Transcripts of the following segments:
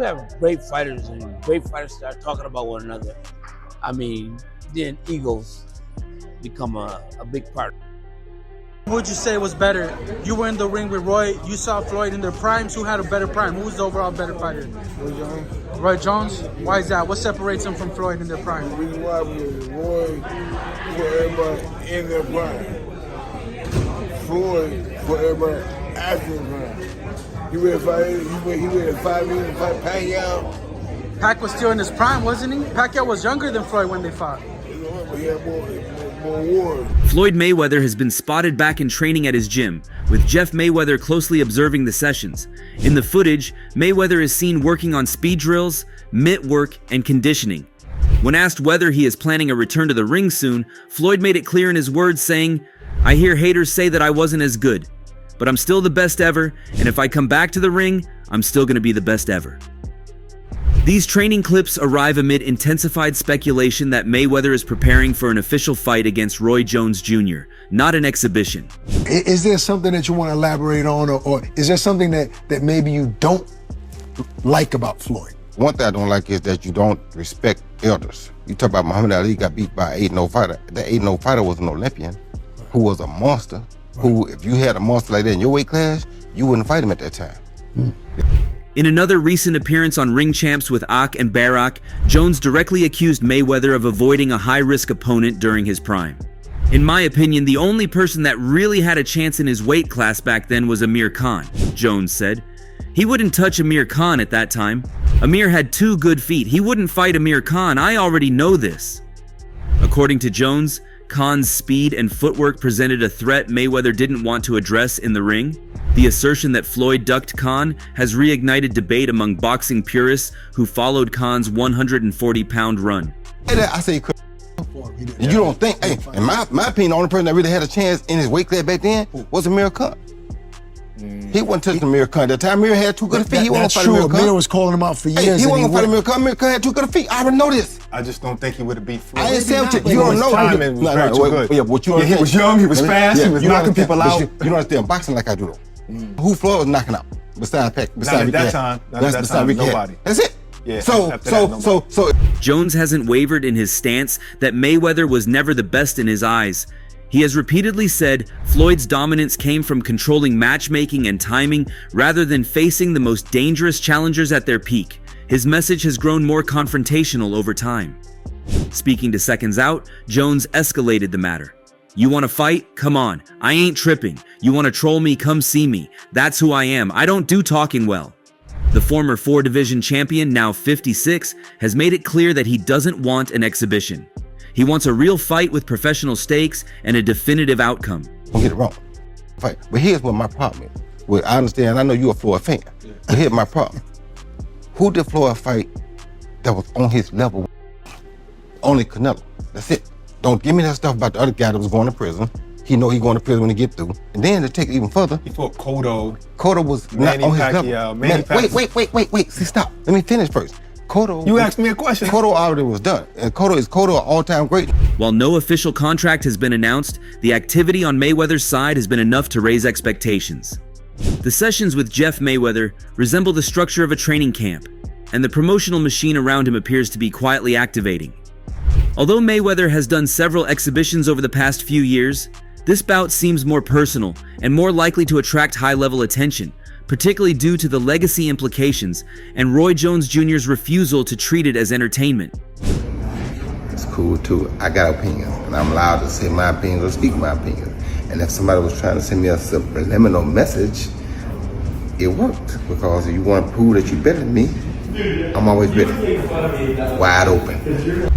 you have great fighters and great fighters start talking about one another, I mean, then egos become a big part. Who would you say was better? You were in the ring with Roy. You saw Floyd in their primes. Who had a better prime? Who was the overall better fighter? Roy Jones. Roy Jones? Why is that? What separates him from Floyd in their prime? The reason why was Roy put everybody in their prime. Floyd put everybody after their prime. He ready to fight me and fight Pacquiao. Pac was still in his prime, wasn't he? Pacquiao was younger than Floyd when they fought. You know what? But he had more wars. Floyd Mayweather has been spotted back in training at his gym, with Jeff Mayweather closely observing the sessions. In the footage, Mayweather is seen working on speed drills, mitt work, and conditioning. When asked whether he is planning a return to the ring soon, Floyd made it clear in his words, saying, "I hear haters say that I wasn't as good, but I'm still the best ever, and if I come back to the ring, I'm still going to be the best ever." These training clips arrive amid intensified speculation that Mayweather is preparing for an official fight against Roy Jones Jr., not an exhibition. Is there something that you want to elaborate on, or is there something that maybe you don't like about Floyd? One thing I don't like is that you don't respect elders. You talk about Muhammad Ali got beat by an 8-0 fighter. That 8-0 fighter was an Olympian who was a monster, who, if you had a monster like that in your weight class, you wouldn't fight him at that time. In another recent appearance on Ring Champs with Ak and Barak, Jones directly accused Mayweather of avoiding a high-risk opponent during his prime. In my opinion, the only person that really had a chance in his weight class back then was Amir Khan, Jones said. He wouldn't touch Amir Khan at that time. Amir had 2 good feet. He wouldn't fight Amir Khan. I already know this. According to Jones, Khan's speed and footwork presented a threat Mayweather didn't want to address in the ring. The assertion that Floyd ducked Khan has reignited debate among boxing purists who followed Khan's 140-pound run. I say you don't think, hey, in my opinion, the only person that really had a chance in his weight class back then was Amir Khan. He wasn't touching Amir Khan. That time Amir had 2 good feet. He wasn't fighting Amir Khan. Amir was calling him out for years. Hey, he wasn't fighting Amir Khan. Amir Khan had 2 good feet. I already know this. I just don't think he would have beat Floyd. I ain't saying what you don't know. He was young, he was fast, he was knocking people out. You don't understand boxing like I do though. Who Floyd was knocking out? Besides Pac, at that time, nobody. That's it. Yeah, so Jones hasn't wavered in his stance that Mayweather was never the best in his eyes. He has repeatedly said Floyd's dominance came from controlling matchmaking and timing rather than facing the most dangerous challengers at their peak. His message has grown more confrontational over time. Speaking to Seconds Out, Jones escalated the matter. "You want to fight? Come on. I ain't tripping. You want to troll me? Come see me. That's who I am. I don't do talking well." The former 4-division champion, now 56, has made it clear that he doesn't want an exhibition. He wants a real fight with professional stakes and a definitive outcome. Don't get it wrong. But here's what my problem is. Well, I understand, I know you're a Floyd fan, but here's my problem. Who did Floyd fight that was on his level? Only Canelo. That's it. Don't give me that stuff about the other guy that was going to prison. He know he going to prison when he get through. And then to take it even further, He fought Cotto. Cotto was not on his Pacquiao, level. Wait. See, stop. Let me finish first. Cotto. You asked me a question. Cotto already was done. And Cotto an all-time great. While no official contract has been announced, the activity on Mayweather's side has been enough to raise expectations. The sessions with Jeff Mayweather resemble the structure of a training camp, and the promotional machine around him appears to be quietly activating. Although Mayweather has done several exhibitions over the past few years, this bout seems more personal and more likely to attract high-level attention, particularly due to the legacy implications and Roy Jones Jr.'s refusal to treat it as entertainment. It's cool too. I got opinions, and I'm allowed to say my opinions or speak my opinions. And if somebody was trying to send me a subliminal message, it worked. Because if you want to prove that you're better than me, I'm always better. Wide open.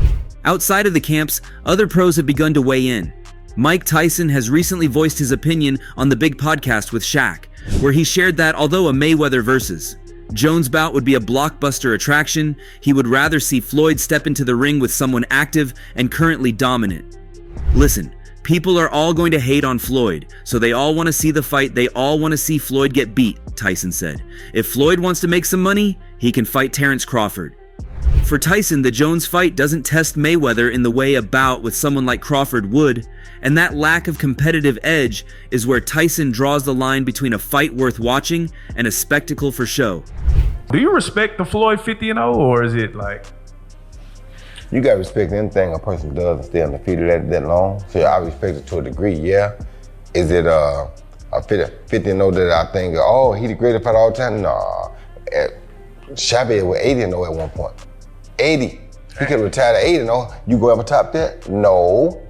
Outside of the camps, other pros have begun to weigh in. Mike Tyson has recently voiced his opinion on the Big Podcast with Shaq, where he shared that although a Mayweather versus Jones bout would be a blockbuster attraction, he would rather see Floyd step into the ring with someone active and currently dominant. Listen, people are all going to hate on Floyd, so they all want to see the fight, they all want to see Floyd get beat, Tyson said. If Floyd wants to make some money, he can fight Terrence Crawford. For Tyson, the Jones fight doesn't test Mayweather in the way a bout with someone like Crawford would, and that lack of competitive edge is where Tyson draws the line between a fight worth watching and a spectacle for show. Do you respect the Floyd 50-0, or is it like? You gotta respect anything a person does and stay undefeated that long. So I respect it to a degree, yeah. Is it a 50-0 that I think, oh, he the greatest fighter all the time? Nah. Chavez was 80-0 at one point. 80. He could have retired at 80-0. You go ever top that? No.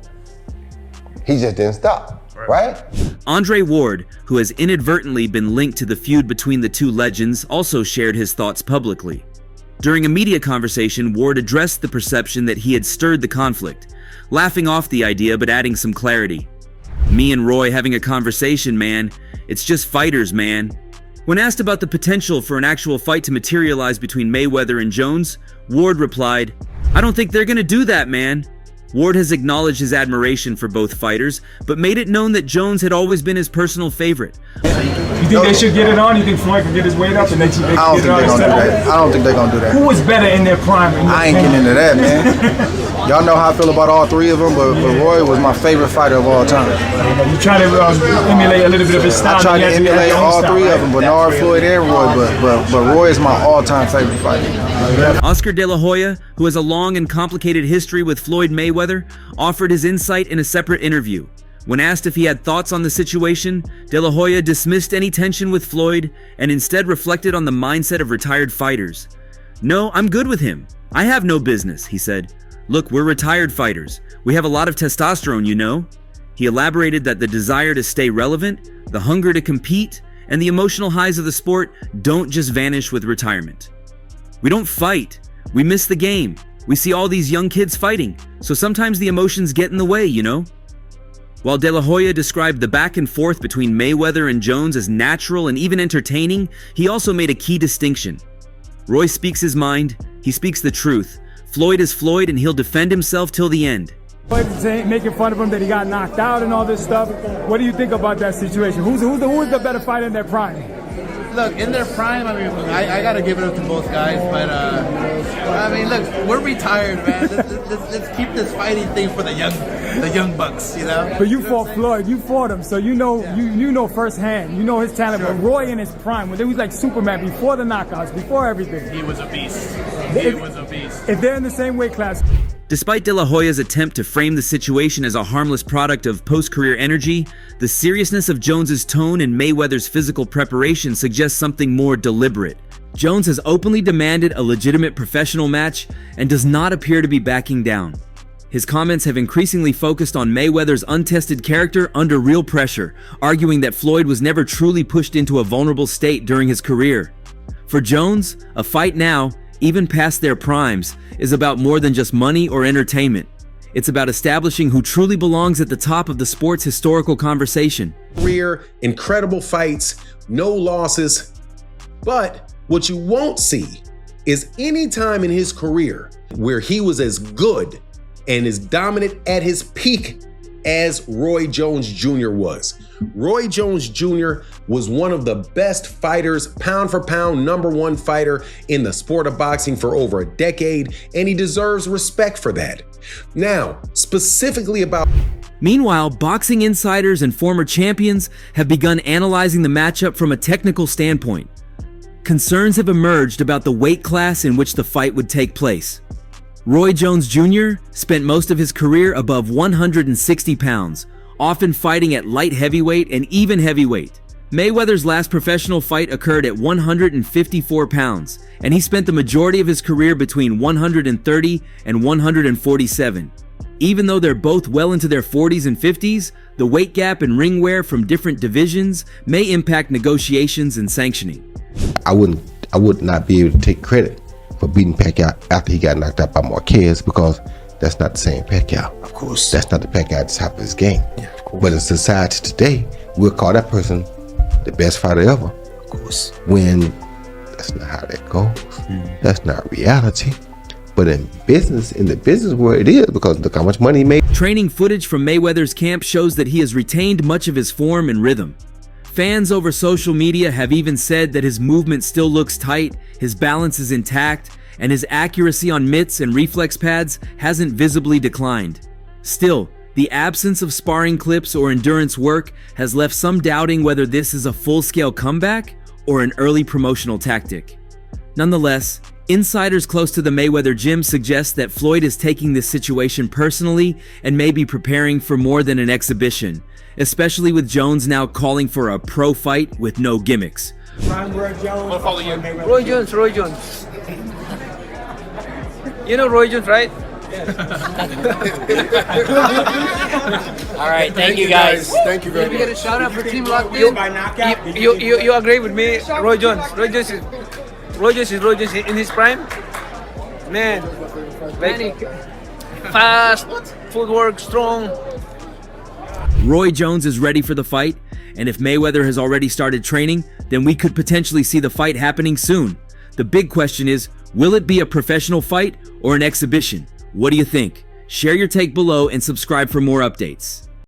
He just didn't stop. Right? Andre Ward, who has inadvertently been linked to the feud between the two legends, also shared his thoughts publicly. During a media conversation, Ward addressed the perception that he had stirred the conflict, laughing off the idea but adding some clarity. "Me and Roy having a conversation, man. It's just fighters, man." When asked about the potential for an actual fight to materialize between Mayweather and Jones, Ward replied, "I don't think they're gonna do that, man." Ward has acknowledged his admiration for both fighters, but made it known that Jones had always been his personal favorite. You think they should get it on? You think Floyd can get his weight up? And they should I don't think they're gonna do that. I don't think they're gonna do that. Who was better in their prime? I ain't getting into that, man. Y'all know how I feel about all three of them, but Roy was my favorite fighter of all time. You try to emulate a little bit of his style. I tried to emulate all three of them, Bernard, Floyd, and Roy, but Roy is my all-time favorite fighter. Oscar De La Hoya, who has a long and complicated history with Floyd Mayweather, offered his insight in a separate interview. When asked if he had thoughts on the situation, De La Hoya dismissed any tension with Floyd and instead reflected on the mindset of retired fighters. "No, I'm good with him. I have no business," he said. "Look, we're retired fighters. We have a lot of testosterone, you know." He elaborated that the desire to stay relevant, the hunger to compete, and the emotional highs of the sport don't just vanish with retirement. "We don't fight. We miss the game. We see all these young kids fighting, so sometimes the emotions get in the way, you know?" While De La Hoya described the back and forth between Mayweather and Jones as natural and even entertaining, he also made a key distinction. "Roy speaks his mind. He speaks the truth. Floyd is Floyd, and he'll defend himself till the end." Floyd's making fun of him that he got knocked out and all this stuff. What do you think about that situation? Who is the better fighter in their prime? Look, in their prime, I mean, I got to give it up to both guys, but, I mean, look, we're retired, man. Let's keep this fighting thing for the young bucks, you know? But you fought Floyd, you fought him, so you know firsthand, you know his talent. Sure. But Roy in his prime, when he was like Superman, before the knockouts, before everything. He was a beast. He was a beast. If they're in the same weight class. Despite De La Hoya's attempt to frame the situation as a harmless product of post-career energy, the seriousness of Jones's tone and Mayweather's physical preparation suggests something more deliberate. Jones has openly demanded a legitimate professional match and does not appear to be backing down. His comments have increasingly focused on Mayweather's untested character under real pressure, arguing that Floyd was never truly pushed into a vulnerable state during his career. For Jones, a fight now, even past their primes, is about more than just money or entertainment. It's about establishing who truly belongs at the top of the sport's historical conversation. Career, incredible fights, no losses. But what you won't see is any time in his career where he was as good and as dominant at his peak as Roy Jones Jr. was. Roy Jones Jr. was one of the best fighters, pound for pound, #1 fighter in the sport of boxing for over a decade, and he deserves respect for that. Now, specifically about... Meanwhile, boxing insiders and former champions have begun analyzing the matchup from a technical standpoint. Concerns have emerged about the weight class in which the fight would take place. Roy Jones Jr. spent most of his career above 160 pounds, often fighting at light heavyweight and even heavyweight. Mayweather's last professional fight occurred at 154 pounds, and he spent the majority of his career between 130 and 147. Even though they're both well into their 40s and 50s, the weight gap and ring wear from different divisions may impact negotiations and sanctioning. I would not be able to take credit for beating Pacquiao after he got knocked out by Marquez, because that's not the same Pacquiao. Of course. That's not the Pacquiao at the top of his game. Yeah, of course. But in society today, we'll call that person the best fighter ever. Of course. When that's not how that goes. That's not reality. But in the business world, it is, because look how much money he made. Training footage from Mayweather's camp shows that he has retained much of his form and rhythm. Fans over social media have even said that his movement still looks tight, his balance is intact, and his accuracy on mitts and reflex pads hasn't visibly declined. Still, the absence of sparring clips or endurance work has left some doubting whether this is a full-scale comeback or an early promotional tactic. Nonetheless, insiders close to the Mayweather gym suggest that Floyd is taking this situation personally and may be preparing for more than an exhibition, especially with Jones now calling for a pro fight with no gimmicks. Roy Jones. Roy Jones. You know Roy Jones, right? All right, thank you guys. Thank you very Let me much. get a shout out for Team Locked In. You agree with me? Roy Jones. Roy Jones is in his prime. Man, like, fast, footwork, strong. Roy Jones is ready for the fight, and if Mayweather has already started training, then we could potentially see the fight happening soon. The big question is, will it be a professional fight or an exhibition? What do you think? Share your take below and subscribe for more updates.